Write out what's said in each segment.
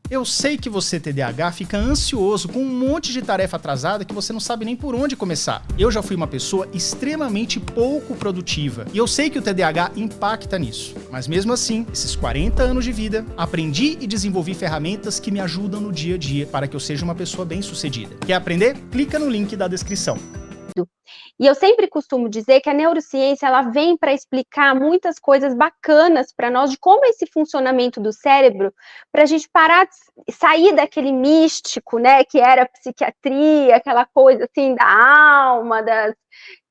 Eu sei que você, TDAH, fica ansioso com um monte de tarefa atrasada que você não sabe nem por onde começar. Eu já fui uma pessoa extremamente pouco produtiva e eu sei que o TDAH impacta nisso. Mas mesmo assim, esses 40 anos de vida, aprendi e desenvolvi ferramentas que me ajudam no dia a dia para que eu seja uma pessoa bem-sucedida. Quer aprender? Clica no link da descrição. E eu sempre costumo dizer que a neurociência ela vem para explicar muitas coisas bacanas para nós de como é esse funcionamento do cérebro, para a gente parar de sair daquele místico, né, que era a psiquiatria, aquela coisa assim da alma, das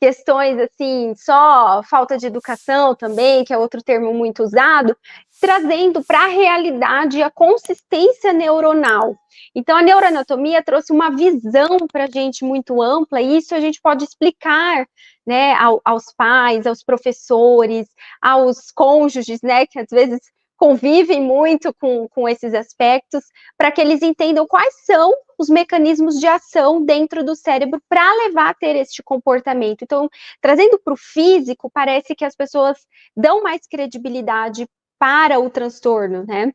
questões assim, só falta de educação também, que é outro termo muito usado, trazendo para a realidade a consistência neuronal. Então, a neuroanatomia trouxe uma visão para a gente muito ampla, e isso a gente pode explicar, né, aos pais, aos professores, aos cônjuges, né, que às vezes convivem muito com esses aspectos, para que eles entendam quais são os mecanismos de ação dentro do cérebro para levar a ter este comportamento. Então, trazendo para o físico, parece que as pessoas dão mais credibilidade para o transtorno, né?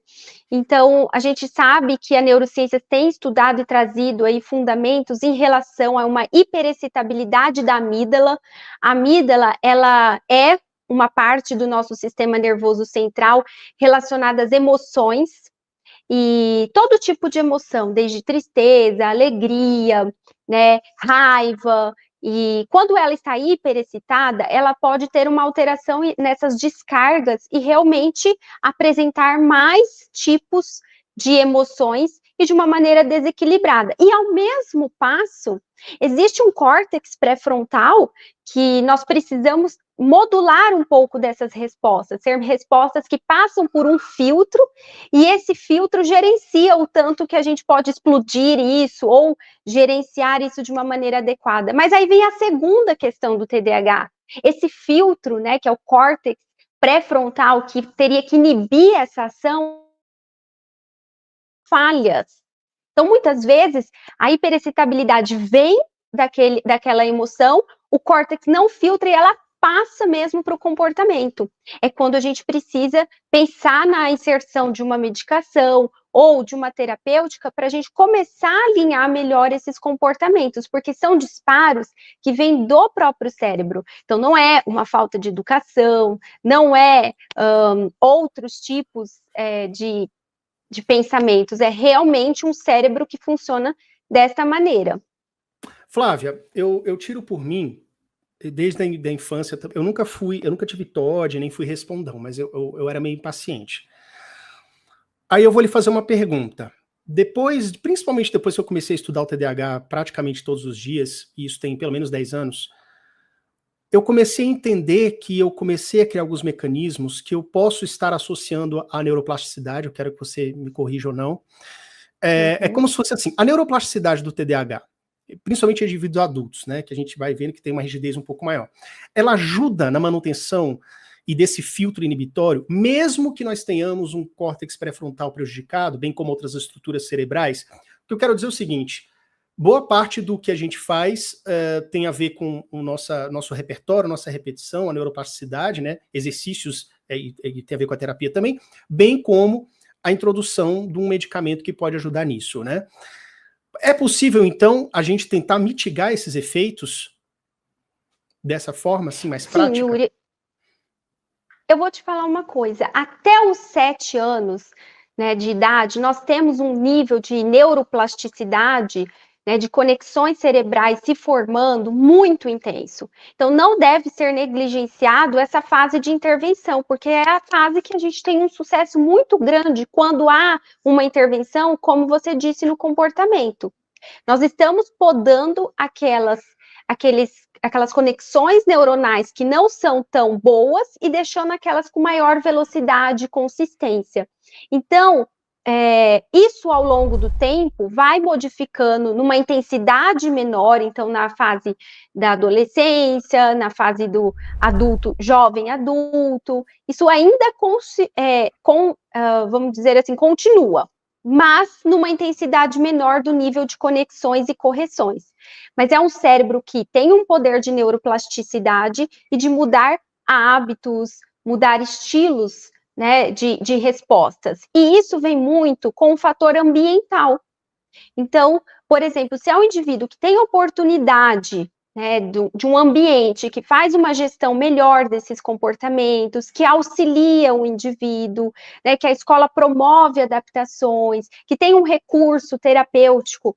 Então, a gente sabe que a neurociência tem estudado e trazido aí fundamentos em relação a uma hiperexcitabilidade da amígdala. A amígdala, ela é uma parte do nosso sistema nervoso central relacionada às emoções, e todo tipo de emoção, desde tristeza, alegria, né, raiva, e quando ela está hiperexcitada, ela pode ter uma alteração nessas descargas e realmente apresentar mais tipos de emoções e de uma maneira desequilibrada. E ao mesmo passo, existe um córtex pré-frontal que nós precisamos modular um pouco dessas respostas, ser respostas que passam por um filtro, e esse filtro gerencia o tanto que a gente pode explodir isso ou gerenciar isso de uma maneira adequada. Mas aí vem a segunda questão do TDAH. Esse filtro, né, que é o córtex pré-frontal, que teria que inibir essa ação, falhas. Então, muitas vezes, a hiperexcitabilidade vem daquela emoção, o córtex não filtra e ela passa mesmo para o comportamento. É quando a gente precisa pensar na inserção de uma medicação ou de uma terapêutica para a gente começar a alinhar melhor esses comportamentos, porque são disparos que vêm do próprio cérebro. Então, não é uma falta de educação, não é outros tipos de pensamentos, é realmente um cérebro que funciona desta maneira. Flávia, eu tiro por mim, desde a infância, eu nunca tive TOD, nem fui respondão, mas eu era meio impaciente. Aí eu vou lhe fazer uma pergunta. Principalmente depois que eu comecei a estudar o TDAH praticamente todos os dias, e isso tem pelo menos 10 anos, eu comecei a entender que eu comecei a criar alguns mecanismos que eu posso estar associando à neuroplasticidade, eu quero que você me corrija ou não. É como se fosse assim, a neuroplasticidade do TDAH, principalmente em indivíduos adultos, né, que a gente vai vendo que tem uma rigidez um pouco maior, ela ajuda na manutenção e desse filtro inibitório, mesmo que nós tenhamos um córtex pré-frontal prejudicado, bem como outras estruturas cerebrais. O que eu quero dizer é o seguinte: boa parte do que a gente faz tem a ver com o nosso repertório, nossa repetição, a neuroplasticidade, né, exercícios, e tem a ver com a terapia também, bem como a introdução de um medicamento que pode ajudar nisso, né? É possível, então, a gente tentar mitigar esses efeitos dessa forma, assim, mais prática? Sim, Yuri, eu vou te falar uma coisa. Até os 7 anos, né, de idade, nós temos um nível de neuroplasticidade, né, de conexões cerebrais se formando muito intenso. Então, não deve ser negligenciado essa fase de intervenção, porque é a fase que a gente tem um sucesso muito grande quando há uma intervenção, como você disse, no comportamento. Nós estamos podando aquelas conexões neuronais que não são tão boas e deixando aquelas com maior velocidade e consistência. Então, isso ao longo do tempo vai modificando numa intensidade menor, então na fase da adolescência, na fase do adulto, jovem adulto, isso ainda vamos dizer assim, continua, mas numa intensidade menor do nível de conexões e correções. Mas é um cérebro que tem um poder de neuroplasticidade e de mudar hábitos, mudar estilos, né, de respostas. E isso vem muito com o fator ambiental. Então, por exemplo, se é um indivíduo que tem oportunidade, né, de um ambiente que faz uma gestão melhor desses comportamentos, que auxilia o indivíduo, né, que a escola promove adaptações, que tem um recurso terapêutico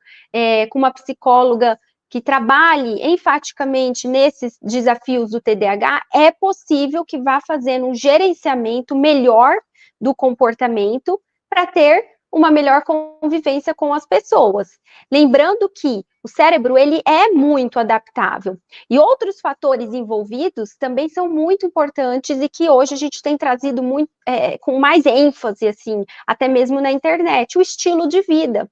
com uma psicóloga que trabalhe enfaticamente nesses desafios do TDAH, é possível que vá fazendo um gerenciamento melhor do comportamento para ter uma melhor convivência com as pessoas. Lembrando que o cérebro, ele é muito adaptável. E outros fatores envolvidos também são muito importantes e que hoje a gente tem trazido muito, com mais ênfase, assim, até mesmo na internet, o estilo de vida.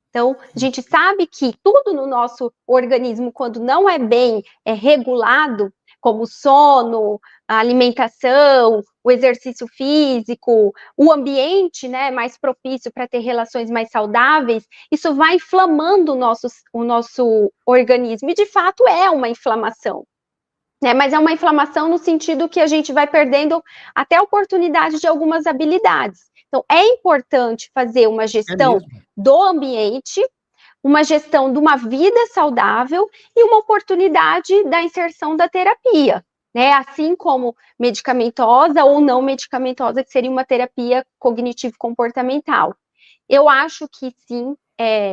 Então, a gente sabe que tudo no nosso organismo, quando não é bem regulado, como o sono, a alimentação, o exercício físico, o ambiente, né, mais propício para ter relações mais saudáveis, isso vai inflamando o nosso organismo, e de fato é uma inflamação. Mas é uma inflamação no sentido que a gente vai perdendo até a oportunidade de algumas habilidades. Então, é importante fazer uma gestão do ambiente, uma gestão de uma vida saudável e uma oportunidade da inserção da terapia, né? Assim como medicamentosa ou não medicamentosa, que seria uma terapia cognitivo-comportamental. Eu acho que sim,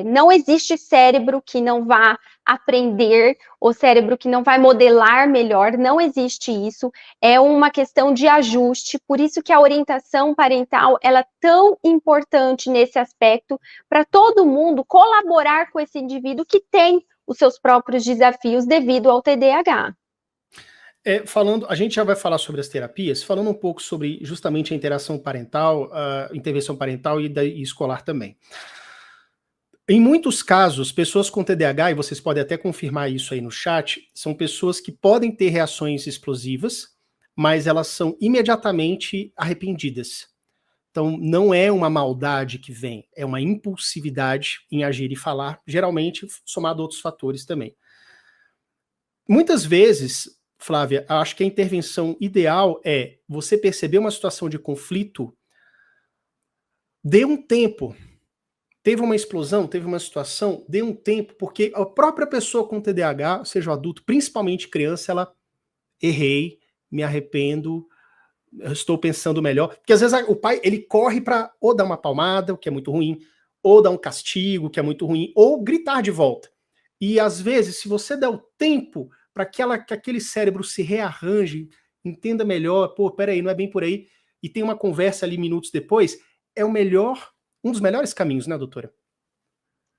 não existe cérebro que não vá aprender, ou cérebro que não vai modelar melhor, não existe isso, é uma questão de ajuste, por isso que a orientação parental, ela é tão importante nesse aspecto, para todo mundo colaborar com esse indivíduo que tem os seus próprios desafios devido ao TDAH. A gente já vai falar sobre as terapias, falando um pouco sobre justamente a interação parental, a intervenção parental e escolar também. Em muitos casos, pessoas com TDAH, e vocês podem até confirmar isso aí no chat, são pessoas que podem ter reações explosivas, mas elas são imediatamente arrependidas. Então, não é uma maldade que vem, é uma impulsividade em agir e falar, geralmente somado a outros fatores também. Muitas vezes, Flávia, acho que a intervenção ideal é você perceber uma situação de conflito, dê um tempo. Teve uma explosão, teve uma situação, dê um tempo, porque a própria pessoa com TDAH, seja o adulto, principalmente criança, ela errei, me arrependo, estou pensando melhor. Porque às vezes o pai, ele corre para ou dar uma palmada, o que é muito ruim, ou dar um castigo, que é muito ruim, ou gritar de volta. E às vezes, se você der o tempo para que aquele cérebro se rearranje, entenda melhor, pô, peraí, não é bem por aí, e tem uma conversa ali minutos depois, é um dos melhores caminhos, né, doutora?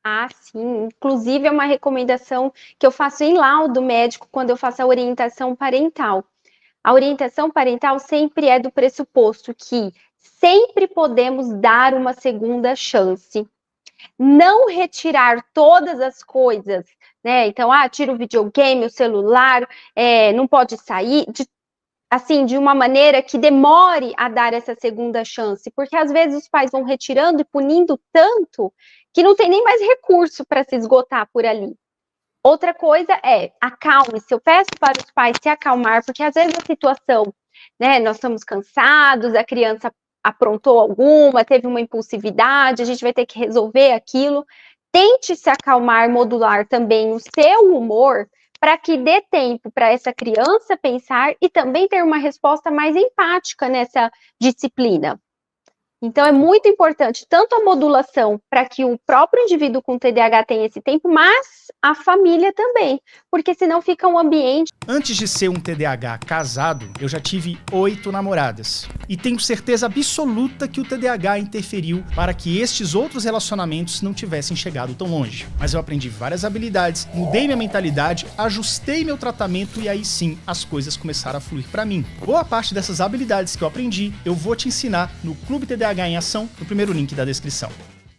Ah, sim. Inclusive, é uma recomendação que eu faço em laudo médico quando eu faço a orientação parental. A orientação parental sempre é do pressuposto que sempre podemos dar uma segunda chance. Não retirar todas as coisas, né? Então, tira o videogame, o celular, não pode sair, de uma maneira que demore a dar essa segunda chance, porque às vezes os pais vão retirando e punindo tanto que não tem nem mais recurso para se esgotar por ali. Outra coisa é, acalme-se, eu peço para os pais se acalmar, porque às vezes a situação, né, nós estamos cansados, a criança aprontou alguma, teve uma impulsividade, a gente vai ter que resolver aquilo. Tente se acalmar, modular também o seu humor, para que dê tempo para essa criança pensar e também ter uma resposta mais empática nessa disciplina. Então, é muito importante tanto a modulação para que o próprio indivíduo com TDAH tenha esse tempo, mas a família também, porque senão fica um ambiente... Antes de ser um TDAH casado, eu já tive 8 namoradas. E tenho certeza absoluta que o TDAH interferiu para que estes outros relacionamentos não tivessem chegado tão longe. Mas eu aprendi várias habilidades, mudei minha mentalidade, ajustei meu tratamento e aí sim as coisas começaram a fluir para mim. Boa parte dessas habilidades que eu aprendi, eu vou te ensinar no Clube TDAH em Ação, no primeiro link da descrição.